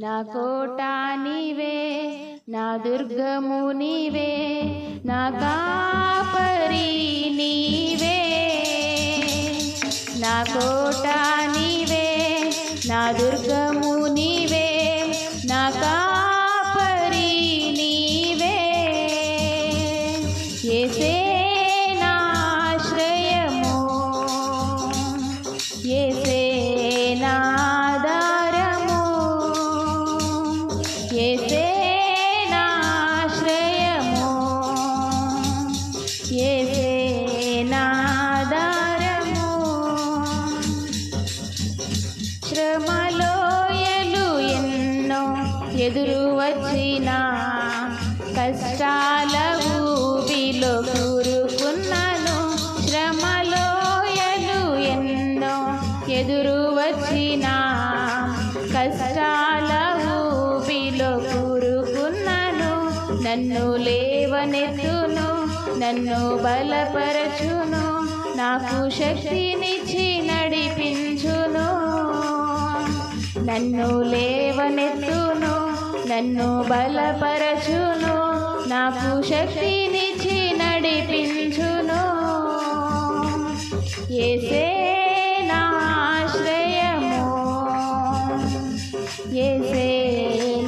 నా కోట నీవే, నా దుర్గము నీవే, నా కాపరి నీవే. నా కోట నీవే, నా దుర్గము నీవే, నా కాపరి నీవే. యేసే నా ఆశ్రయము, యేసే నా ఆధారము, యేసే నా ఆశ్రయము, యేసే నా ఆధారము. శ్రమలోయలు ఎన్నో ఎదురు వచ్చినా, కష్టాల ఊబిలో కూరుకున్నాను. శ్రమలోయలు ఎన్నో ఎదురు వచ్చినా, కష్టాల ఊబిలో కూరుకున్నాను. నన్ను లేవనెత్తును, నన్ను బలపరచును, నాకు శక్తినిచ్చి నడిపించును. నన్ను లేవనెత్తును, నన్ను బలపరచును, నాకు శక్తినిచ్చి నడిపించును. యేసే నా ఆశ్రయము, యేసే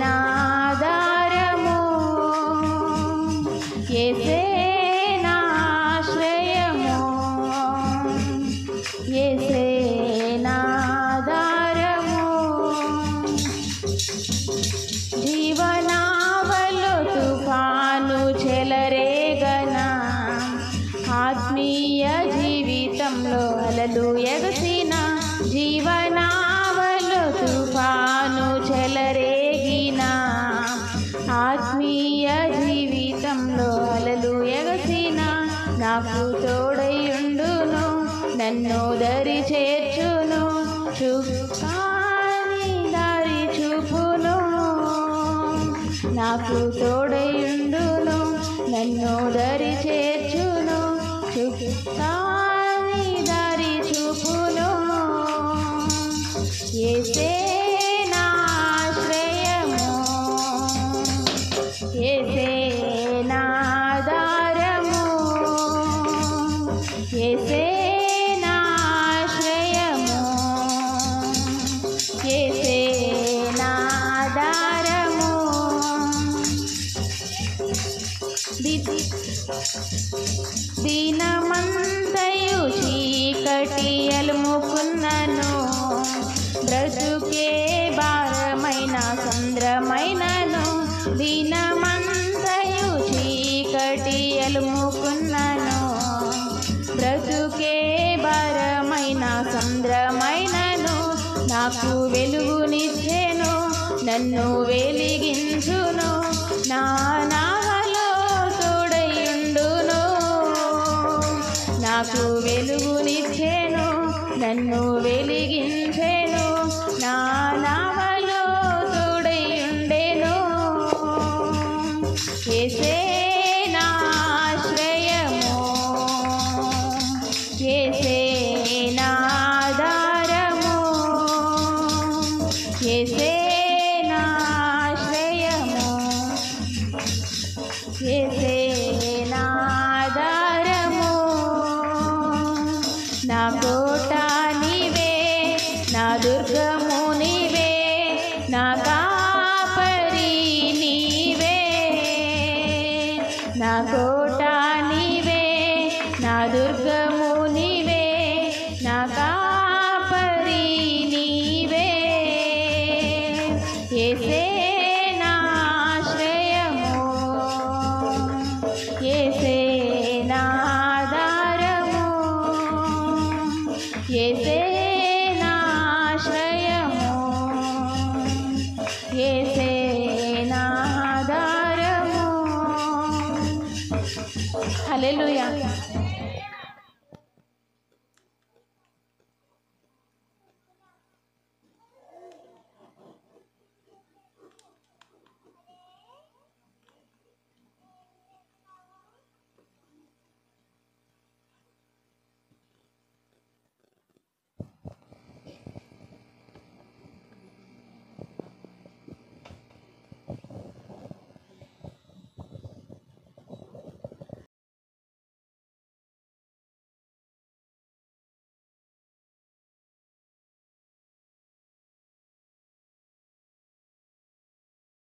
నా ఆధారము, యేసే నా ఆశ్రయము, యేసే నా ఆధారము. జీవనావలో తుఫాను చెలరేగనా, ఆత్మీయ జీవితంలో అలలు ఎగసిన. జీవనావలో తుఫాను చెలరేగిన, ఆత్మీయ జీవితంలో అలలు ఎగసిన. నాకు తోడయుండును, నన్ను దరి చేర్చును, చుక్కాని దారి చూపును. నాకు తోడయుండును, నన్ను దరి చేర్చును, చుక్కాని దారి చూపును. యేసే నా ఆశ్రయము, యేసే నా ఆధారము, యేసే నా ఆశ్రయము, యేసే నా ఆధారము. దినమంతయు చీకటి అలుముకున్నను, బ్రతుకే భారమైన సంద్రమైనను. దినమంతయు చీకటి అలుముకున్నను, బ్రతుకే భారమైన సంద్రమైనను. నాకు వెలుగునిచ్చెను, నన్ను వెలిగించును, నా నావలో తోడయుండును. నాకు వెలుగునిచ్చెను, నన్ను వెలిగించెను, నా నావలో తోడయుండెను. యేసే నా ఆశ్రయము, యేసే నా ఆధారము, యేసే నా ఆశ్రయము, యేసే నా ఆధారము. నా కోట నీవే, నా దుర్గము నీవే, నా కాపరి నీవే. నా కోట నీవే, నా దుర్గము నీవే, నా కాపరి నీవే. యేసే నా ఆశ్రయము, యేసే నా ఆధారము, యేసే